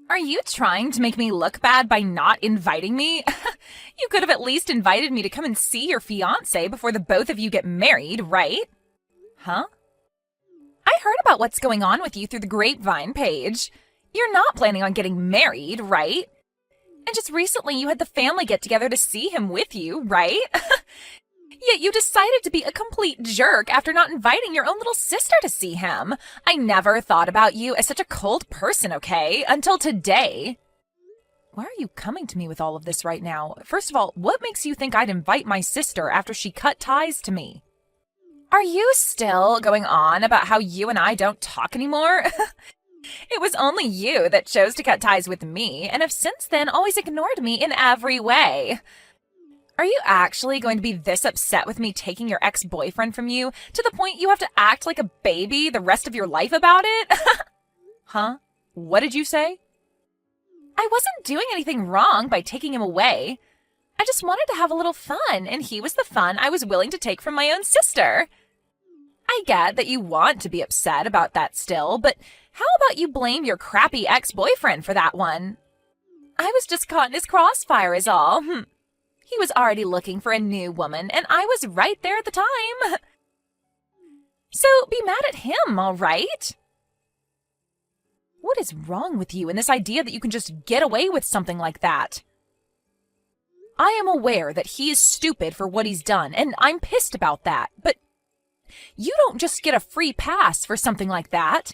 Are you trying to make me look bad by not inviting me? You could have at least invited me to come and see your fiancé before the both of you get married, right? Huh? I heard about what's going on with you through the grapevine, Paige. You're not planning on getting married, right? And just recently you had the family get together to see him with you, right? Yet you decided to be a complete jerk after not inviting your own little sister to see him. I never thought about you as such a cold person, okay? Until today. Why are you coming to me with all of this right now? First of all, what makes you think I'd invite my sister after she cut ties to me? Are you still going on about how you and I don't talk anymore? It was only you that chose to cut ties with me, and have since then always ignored me in every way. Are you actually going to be this upset with me taking your ex-boyfriend from you to the point you have to act like a baby the rest of your life about it? Huh? What did you say? I wasn't doing anything wrong by taking him away. I just wanted to have a little fun, and he was the fun I was willing to take from my own sister. I get that you want to be upset about that still, but how about you blame your crappy ex-boyfriend for that one? I was just caught in his crossfire is all. He was already looking for a new woman, and I was right there at the time. So be mad at him, all right? What is wrong with you and this idea that you can just get away with something like that? I am aware that he is stupid for what he's done, and I'm pissed about that, but you don't just get a free pass for something like that.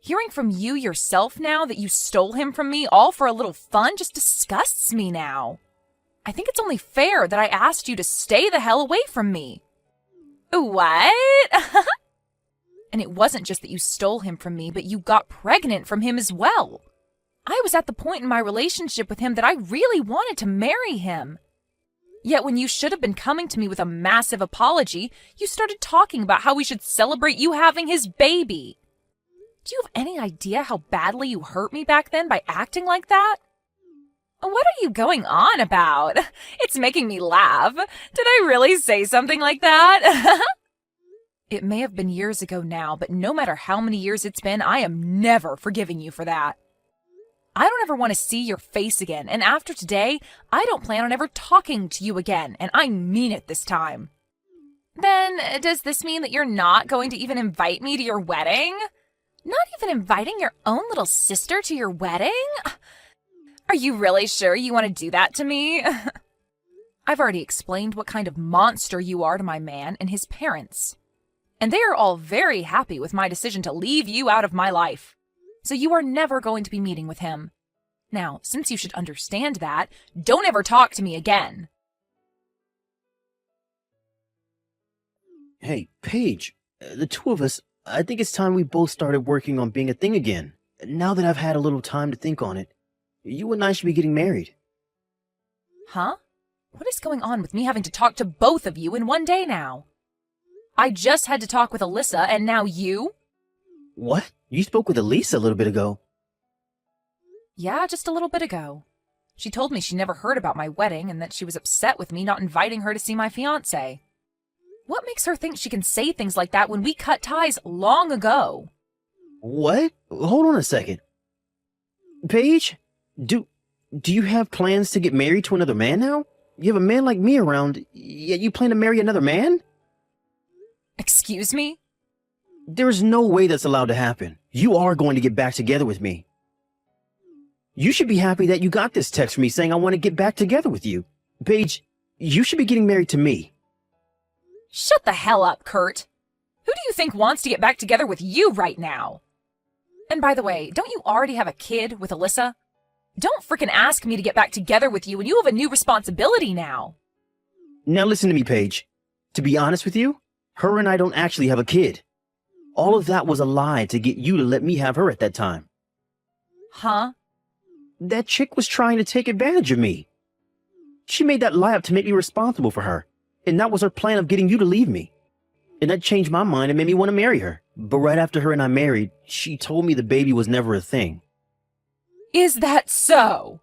Hearing from you yourself now that you stole him from me all for a little fun just disgusts me now. I think it's only fair that I asked you to stay the hell away from me. What? And it wasn't just that you stole him from me, but you got pregnant from him as well. I was at the point in my relationship with him that I really wanted to marry him. Yet when you should have been coming to me with a massive apology, you started talking about how we should celebrate you having his baby. Do you have any idea how badly you hurt me back then by acting like that? What are you going on about? It's making me laugh. Did I really say something like that? It may have been years ago now, but no matter how many years it's been, I am never forgiving you for that. I don't ever want to see your face again, and after today, I don't plan on ever talking to you again, and I mean it this time. Then, does this mean that you're not going to even invite me to your wedding? Not even inviting your own little sister to your wedding? Are you really sure you want to do that to me? I've already explained what kind of monster you are to my man and his parents. And they are all very happy with my decision to leave you out of my life. So you are never going to be meeting with him. Now, since you should understand that, don't ever talk to me again. Hey, Paige, the two of us, I think it's time we both started working on being a thing again. Now that I've had a little time to think on it, you and I should be getting married. Huh? What is going on with me having to talk to both of you in one day now? I just had to talk with Alyssa, and now you? What? You spoke with Elisa a little bit ago. Yeah, just a little bit ago. She told me she never heard about my wedding and that she was upset with me not inviting her to see my fiancé. What makes her think she can say things like that when we cut ties long ago? What? Hold on a second. Paige, do you have plans to get married to another man now? You have a man like me around, yet you plan to marry another man? Excuse me? There's no way that's allowed to happen. You are going to get back together with me. You should be happy that you got this text from me saying I want to get back together with you. Paige, you should be getting married to me. Shut the hell up, Kurt. Who do you think wants to get back together with you right now? And by the way, don't you already have a kid with Alyssa? Don't frickin' ask me to get back together with you when you have a new responsibility now. Now listen to me, Paige. To be honest with you, her and I don't actually have a kid. All of that was a lie to get you to let me have her at that time. Huh? That chick was trying to take advantage of me. She made that lie up to make me responsible for her, and that was her plan of getting you to leave me. And that changed my mind and made me want to marry her. But right after her and I married, she told me the baby was never a thing. Is that so?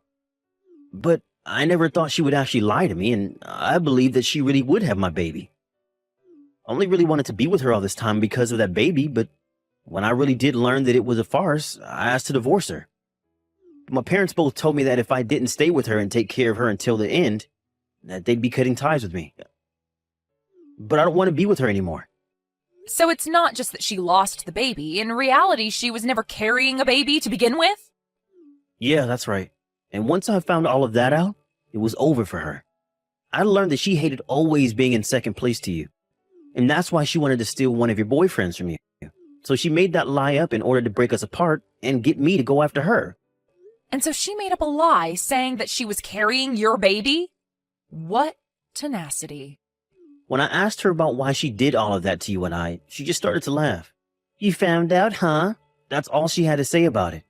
But I never thought she would actually lie to me, and I believed that she really would have my baby. I only really wanted to be with her all this time because of that baby, but when I really did learn that it was a farce, I asked to divorce her. My parents both told me that if I didn't stay with her and take care of her until the end, that they'd be cutting ties with me. But I don't want to be with her anymore. So it's not just that she lost the baby. In reality, she was never carrying a baby to begin with? Yeah, that's right. And once I found all of that out, it was over for her. I learned that she hated always being in second place to you. And that's why she wanted to steal one of your boyfriends from you. So she made that lie up in order to break us apart and get me to go after her. And so she made up a lie saying that she was carrying your baby? What tenacity. When I asked her about why she did all of that to you and I, she just started to laugh. You found out, huh? That's all she had to say about it.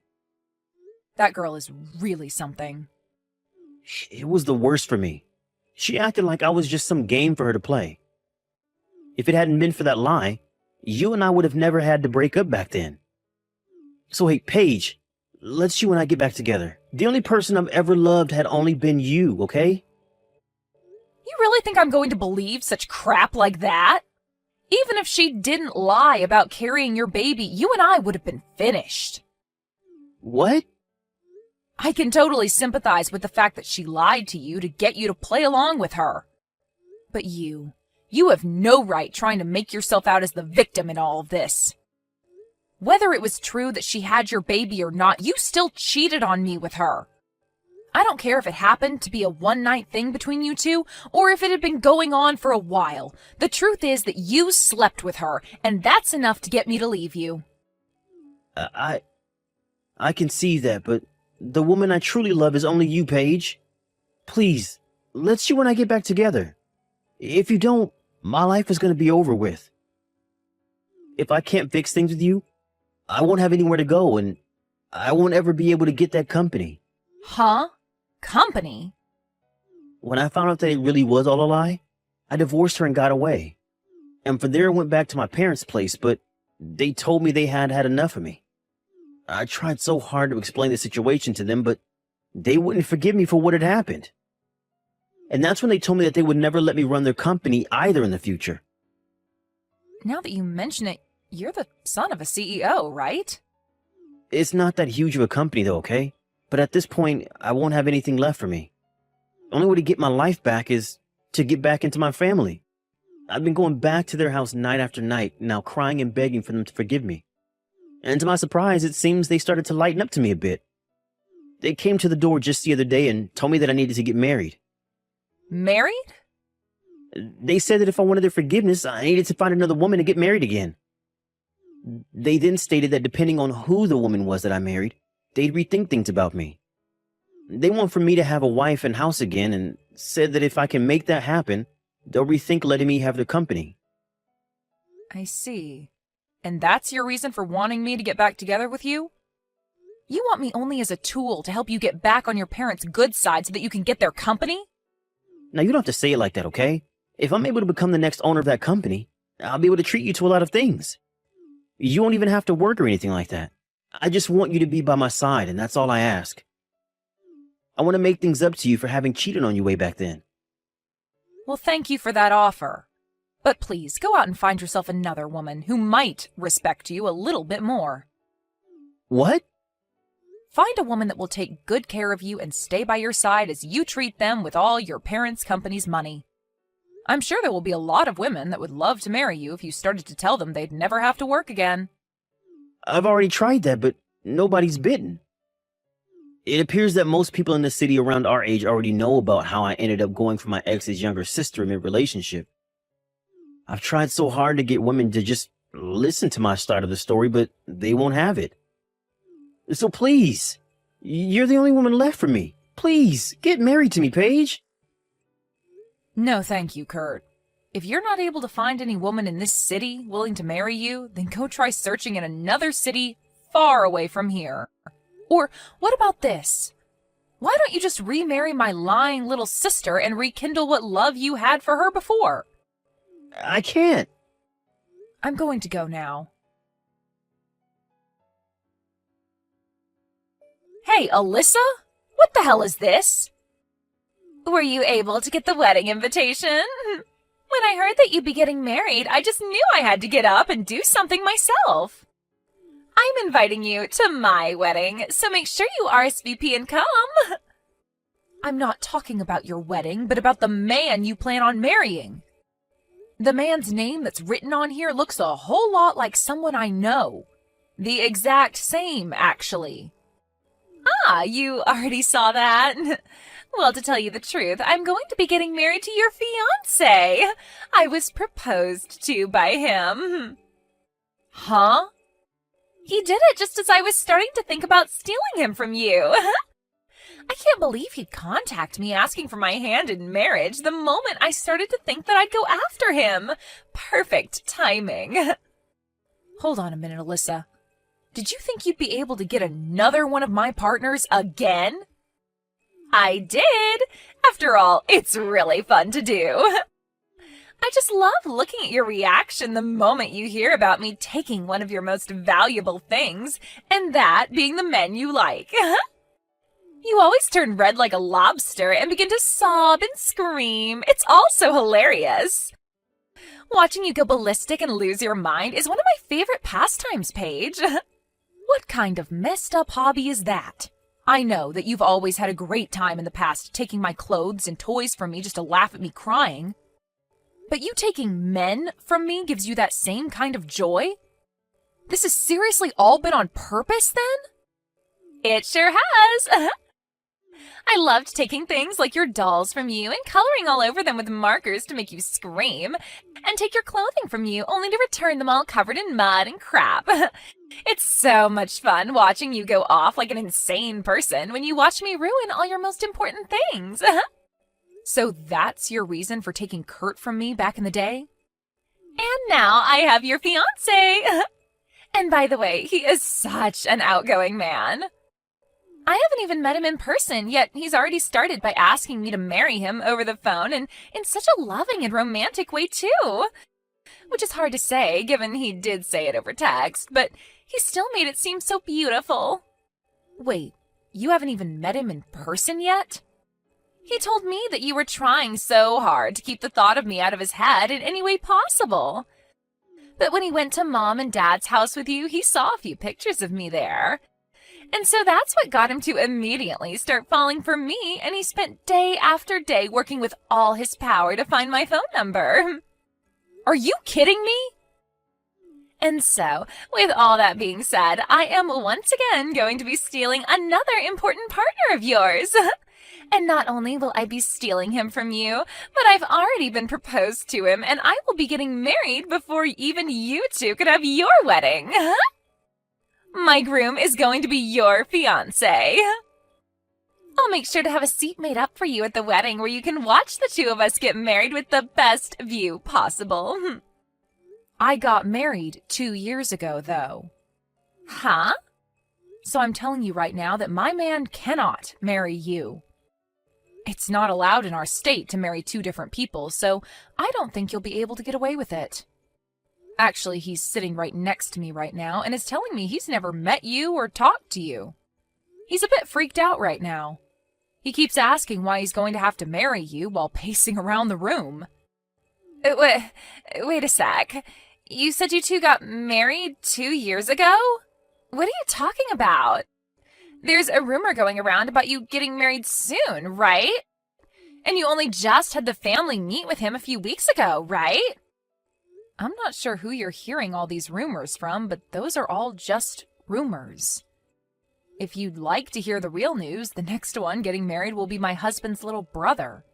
That girl is really something. It was the worst for me. She acted like I was just some game for her to play. If it hadn't been for that lie, you and I would have never had to break up back then. So hey, Paige, let's you and I get back together. The only person I've ever loved had only been you, okay? You really think I'm going to believe such crap like that? Even if she didn't lie about carrying your baby, you and I would have been finished. What? I can totally sympathize with the fact that she lied to you to get you to play along with her. But you have no right trying to make yourself out as the victim in all of this. Whether it was true that she had your baby or not, you still cheated on me with her. I don't care if it happened to be a one-night thing between you two, or if it had been going on for a while. The truth is that you slept with her, and that's enough to get me to leave you. I can see that, but the woman I truly love is only you, Paige. Please, let's you and I get back together. If you don't, my life is going to be over with. If I can't fix things with you, I won't have anywhere to go, and I won't ever be able to get that company. Huh? Company? When I found out that it really was all a lie, I divorced her and got away. And from there I went back to my parents' place, but they told me they had had enough of me. I tried so hard to explain the situation to them, but they wouldn't forgive me for what had happened. And that's when they told me that they would never let me run their company either in the future. Now that you mention it, you're the son of a CEO, right? It's not that huge of a company though, okay? But at this point, I won't have anything left for me. The only way to get my life back is to get back into my family. I've been going back to their house night after night, now crying and begging for them to forgive me. And to my surprise, it seems they started to lighten up to me a bit. They came to the door just the other day and told me that I needed to get married. Married? They said that if I wanted their forgiveness, I needed to find another woman to get married again. They then stated that depending on who the woman was that I married, they'd rethink things about me. They want for me to have a wife and house again, and said that if I can make that happen, they'll rethink letting me have their company. I see. And that's your reason for wanting me to get back together with you? You want me only as a tool to help you get back on your parents' good side so that you can get their company? Now, you don't have to say it like that, okay? If I'm able to become the next owner of that company, I'll be able to treat you to a lot of things. You won't even have to work or anything like that. I just want you to be by my side, and that's all I ask. I want to make things up to you for having cheated on you way back then. Well, thank you for that offer. But please, go out and find yourself another woman who might respect you a little bit more. What? Find a woman that will take good care of you and stay by your side as you treat them with all your parents' company's money. I'm sure there will be a lot of women that would love to marry you if you started to tell them they'd never have to work again. I've already tried that, but nobody's bitten. It appears that most people in the city around our age already know about how I ended up going for my ex's younger sister mid-relationship. I've tried so hard to get women to just listen to my side of the story, but they won't have it. So please, you're the only woman left for me. Please, get married to me, Paige. No, thank you, Kurt. If you're not able to find any woman in this city willing to marry you, then go try searching in another city far away from here. Or what about this? Why don't you just remarry my lying little sister and rekindle what love you had for her before? I can't. I'm going to go now. Hey, Alyssa? What the hell is this? Were you able to get the wedding invitation? When I heard that you'd be getting married, I just knew I had to get up and do something myself. I'm inviting you to my wedding, so make sure you RSVP and come. I'm not talking about your wedding, but about the man you plan on marrying. The man's name that's written on here looks a whole lot like someone I know. The exact same, actually. Ah, you already saw that? Well, to tell you the truth, I'm going to be getting married to your fiancé. I was proposed to by him. Huh? He did it just as I was starting to think about stealing him from you. I can't believe he'd contact me asking for my hand in marriage the moment I started to think that I'd go after him. Perfect timing. Hold on a minute, Alyssa. Did you think you'd be able to get another one of my partners again? I did. After all, it's really fun to do. I just love looking at your reaction the moment you hear about me taking one of your most valuable things, and that being the men you like. You always turn red like a lobster and begin to sob and scream. It's all so hilarious. Watching you go ballistic and lose your mind is one of my favorite pastimes, Paige. What kind of messed up hobby is that? I know that you've always had a great time in the past taking my clothes and toys from me just to laugh at me crying. But you taking men from me gives you that same kind of joy? This has seriously all been on purpose, then? It sure has. I loved taking things like your dolls from you and coloring all over them with markers to make you scream, and take your clothing from you only to return them all covered in mud and crap. It's so much fun watching you go off like an insane person when you watch me ruin all your most important things. So that's your reason for taking Kurt from me back in the day? And now I have your fiancé. And by the way, he is such an outgoing man. I haven't even met him in person, yet he's already started by asking me to marry him over the phone, and in such a loving and romantic way, too. Which is hard to say, given he did say it over text, but he still made it seem so beautiful. Wait, you haven't even met him in person yet? He told me that you were trying so hard to keep the thought of me out of his head in any way possible. But when he went to Mom and Dad's house with you, he saw a few pictures of me there. And so that's what got him to immediately start falling for me, and he spent day after day working with all his power to find my phone number. Are you kidding me? And so, with all that being said, I am once again going to be stealing another important partner of yours. And not only will I be stealing him from you, but I've already been proposed to him, and I will be getting married before even you two could have your wedding. My groom is going to be your fiancé. I'll make sure to have a seat made up for you at the wedding where you can watch the two of us get married with the best view possible. I got married 2 years ago, though. Huh? So I'm telling you right now that my man cannot marry you. It's not allowed in our state to marry 2 different people, so I don't think you'll be able to get away with it. Actually, he's sitting right next to me right now and is telling me he's never met you or talked to you. He's a bit freaked out right now. He keeps asking why he's going to have to marry you while pacing around the room. Wait a sec. You said you two got married 2 years ago? What are you talking about? There's a rumor going around about you getting married soon, right? And you only just had the family meet with him a few weeks ago, right? I'm not sure who you're hearing all these rumors from, but those are all just rumors. If you'd like to hear the real news, the next one getting married will be my husband's little brother.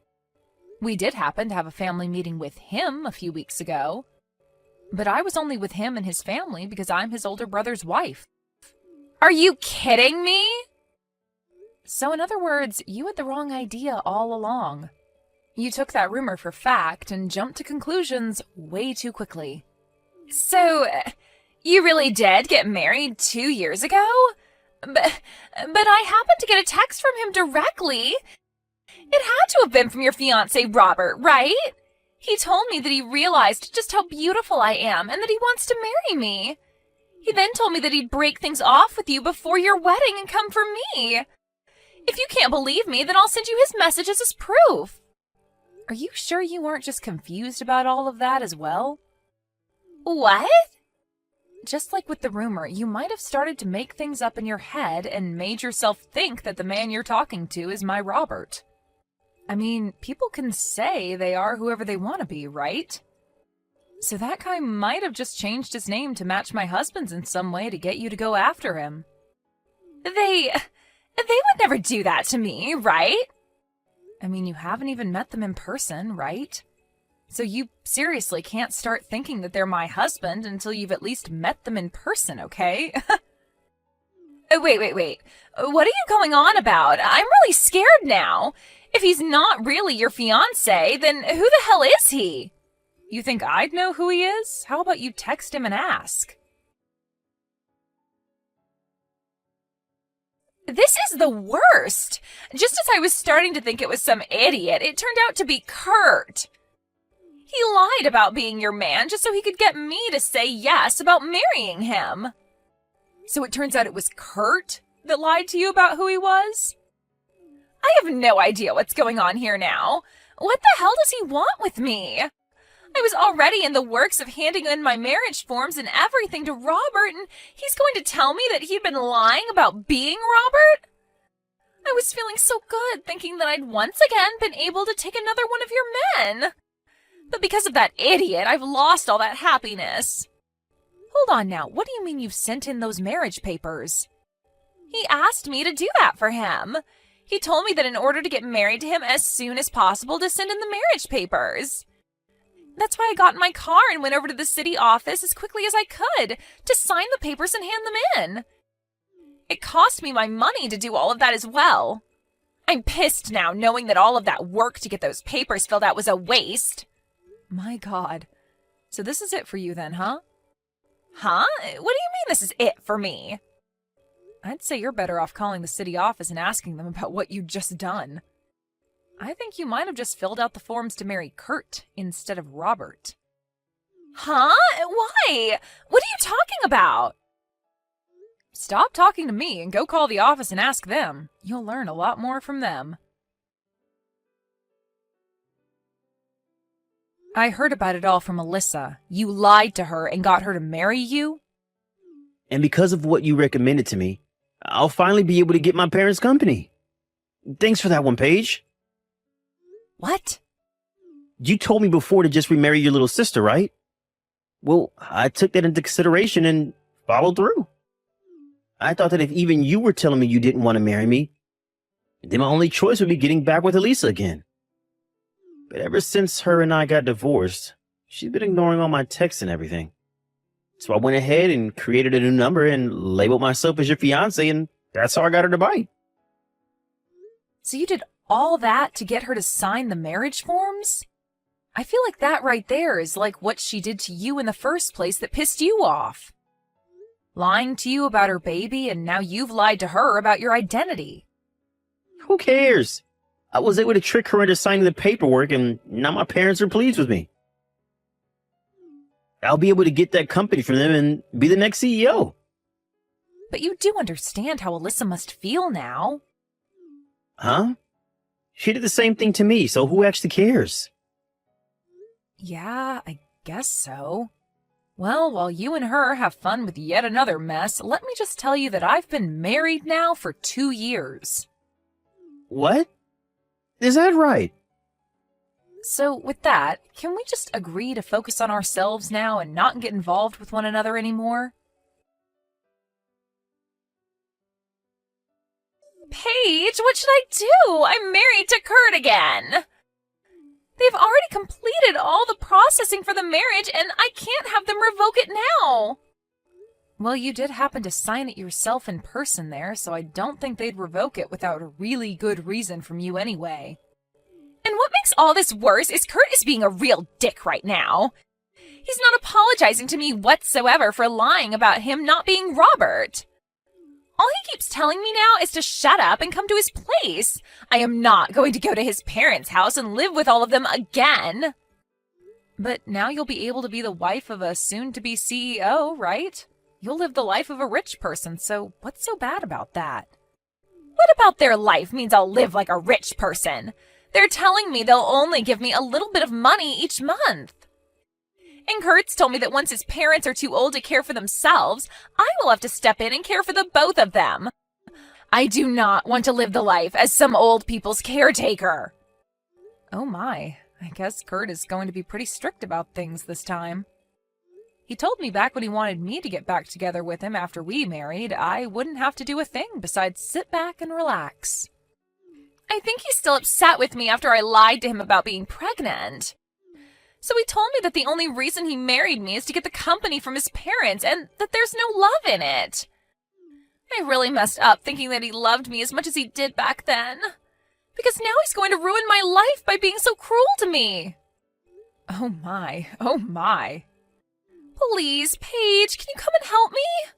We did happen to have a family meeting with him a few weeks ago, but I was only with him and his family because I'm his older brother's wife. Are you kidding me? So in other words, you had the wrong idea all along. You took that rumor for fact and jumped to conclusions way too quickly. So, you really did get married 2 years ago? But I happened to get a text from him directly. It had to have been from your fiancé, Robert, right? He told me that he realized just how beautiful I am and that he wants to marry me. He then told me that he'd break things off with you before your wedding and come for me. If you can't believe me, then I'll send you his messages as proof. Are you sure you weren't just confused about all of that as well? What? Just like with the rumor, you might have started to make things up in your head and made yourself think that the man you're talking to is my Robert. I mean, people can say they are whoever they want to be, right? So that guy might have just changed his name to match my husband's in some way to get you to go after him. They would never do that to me, right? I mean, you haven't even met them in person, right? So you seriously can't start thinking that they're my husband until you've at least met them in person, okay? Wait. What are you going on about? I'm really scared now. If he's not really your fiancé, then who the hell is he? You think I'd know who he is? How about you text him and ask? This is the worst. Just as I was starting to think it was some idiot, it turned out to be Kurt. He lied about being your man just so he could get me to say yes about marrying him. So it turns out it was Kurt that lied to you about who he was? I have no idea what's going on here now. What the hell does he want with me? I was already in the works of handing in my marriage forms and everything to Robert, and he's going to tell me that he'd been lying about being Robert? I was feeling so good, thinking that I'd once again been able to take another one of your men. But because of that idiot, I've lost all that happiness. Hold on now, what do you mean you've sent in those marriage papers? He asked me to do that for him. He told me that in order to get married to him as soon as possible to send in the marriage papers. That's why I got in my car and went over to the city office as quickly as I could to sign the papers and hand them in. It cost me my money to do all of that as well. I'm pissed now knowing that all of that work to get those papers filled out was a waste. My God. So this is it for you then, huh? Huh? What do you mean this is it for me? I'd say you're better off calling the city office and asking them about what you'd just done. I think you might have just filled out the forms to marry Kurt instead of Robert. Huh? Why? What are you talking about? Stop talking to me and go call the office and ask them. You'll learn a lot more from them. I heard about it all from Alyssa. You lied to her and got her to marry you? And because of what you recommended to me, I'll finally be able to get my parents' company. Thanks for that one, Paige. What? You told me before to just remarry your little sister, right? Well, I took that into consideration and followed through. I thought that if even you were telling me you didn't want to marry me, then my only choice would be getting back with Elisa again. But ever since her and I got divorced, she's been ignoring all my texts and everything. So I went ahead and created a new number and labeled myself as your fiance, and that's how I got her to bite. So you did all that to get her to sign the marriage forms? I feel like that right there is like what she did to you in the first place that pissed you off. Lying to you about her baby, and now you've lied to her about your identity. Who cares? I was able to trick her into signing the paperwork, and now my parents are pleased with me. I'll be able to get that company from them and be the next CEO. But you do understand how Alyssa must feel now. Huh? She did the same thing to me, so who actually cares? Yeah, I guess so. Well, while you and her have fun with yet another mess, let me just tell you that I've been married now for 2 years. What? Is that right? So with that, can we just agree to focus on ourselves now and not get involved with one another anymore? Paige, what should I do? I'm married to Kurt again. They've already completed all the processing for the marriage, and I can't have them revoke it now. Well, you did happen to sign it yourself in person there, so I don't think they'd revoke it without a really good reason from you anyway. And what makes all this worse is Kurt is being a real dick right now. He's not apologizing to me whatsoever for lying about him not being Robert. All he keeps telling me now is to shut up and come to his place. I am not going to go to his parents' house and live with all of them again. But now you'll be able to be the wife of a soon-to-be CEO, right? You'll live the life of a rich person, so what's so bad about that? What about their life means I'll live like a rich person? They're telling me they'll only give me a little bit of money each month. And Kurt's told me that once his parents are too old to care for themselves, I will have to step in and care for the both of them. I do not want to live the life as some old people's caretaker. Oh my, I guess Kurt is going to be pretty strict about things this time. He told me back when he wanted me to get back together with him after we married, I wouldn't have to do a thing besides sit back and relax. I think he's still upset with me after I lied to him about being pregnant. So he told me that the only reason he married me is to get the company from his parents and that there's no love in it. I really messed up thinking that he loved me as much as he did back then. Because now he's going to ruin my life by being so cruel to me. Oh my, oh my. Please, Paige, can you come and help me?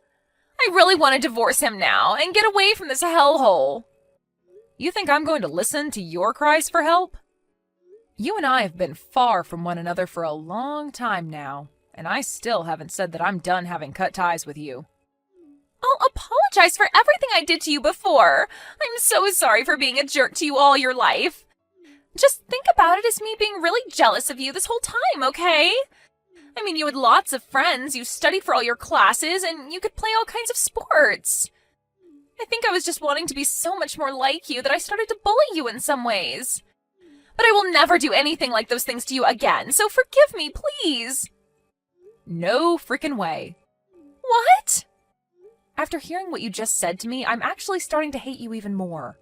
I really want to divorce him now and get away from this hellhole. You think I'm going to listen to your cries for help? You and I have been far from one another for a long time now, and I still haven't said that I'm done having cut ties with you. I'll apologize for everything I did to you before. I'm so sorry for being a jerk to you all your life. Just think about it as me being really jealous of you this whole time, okay? I mean, you had lots of friends, you studied for all your classes, and you could play all kinds of sports. I think I was just wanting to be so much more like you that I started to bully you in some ways. But I will never do anything like those things to you again, so forgive me, please. No frickin' way. What? After hearing what you just said to me, I'm actually starting to hate you even more.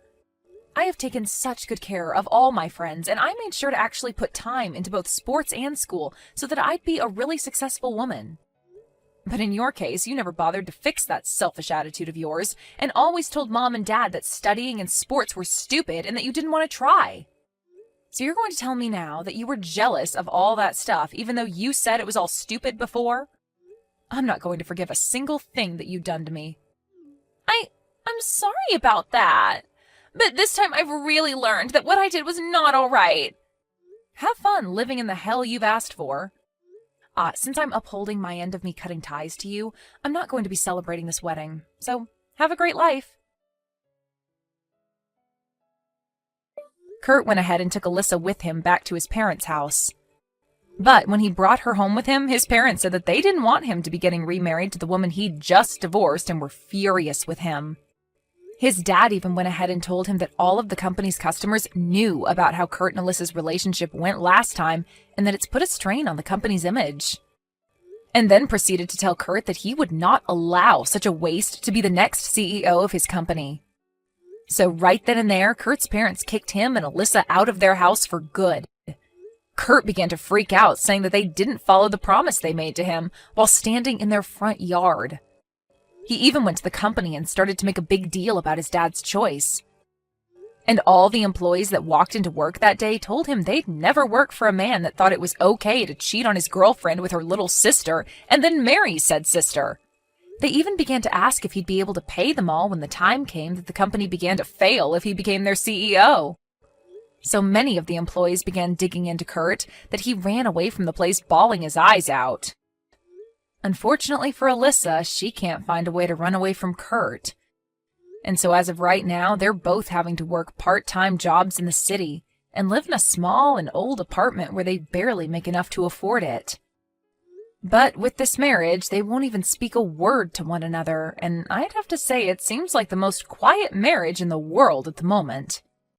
I have taken such good care of all my friends, and I made sure to actually put time into both sports and school so that I'd be a really successful woman. But in your case, you never bothered to fix that selfish attitude of yours, and always told Mom and Dad that studying and sports were stupid and that you didn't want to try. So you're going to tell me now that you were jealous of all that stuff, even though you said it was all stupid before? I'm not going to forgive a single thing that you've done to me. I'm sorry about that. But this time I've really learned that what I did was not all right. Have fun living in the hell you've asked for. Since I'm upholding my end of me cutting ties to you, I'm not going to be celebrating this wedding. So, have a great life. Kurt went ahead and took Alyssa with him back to his parents' house. But when he brought her home with him, his parents said that they didn't want him to be getting remarried to the woman he'd just divorced and were furious with him. His dad even went ahead and told him that all of the company's customers knew about how Kurt and Alyssa's relationship went last time and that it's put a strain on the company's image. And then proceeded to tell Kurt that he would not allow such a waste to be the next CEO of his company. So right then and there, Kurt's parents kicked him and Alyssa out of their house for good. Kurt began to freak out, saying that they didn't follow the promise they made to him while standing in their front yard. He even went to the company and started to make a big deal about his dad's choice. And all the employees that walked into work that day told him they'd never work for a man that thought it was okay to cheat on his girlfriend with her little sister and then marry said sister. They even began to ask if he'd be able to pay them all when the time came that the company began to fail if he became their CEO. So many of the employees began digging into Kurt that he ran away from the place bawling his eyes out. Unfortunately for Alyssa, she can't find a way to run away from Kurt. And so as of right now, they're both having to work part-time jobs in the city and live in a small and old apartment where they barely make enough to afford it. But with this marriage, they won't even speak a word to one another, and I'd have to say it seems like the most quiet marriage in the world at the moment.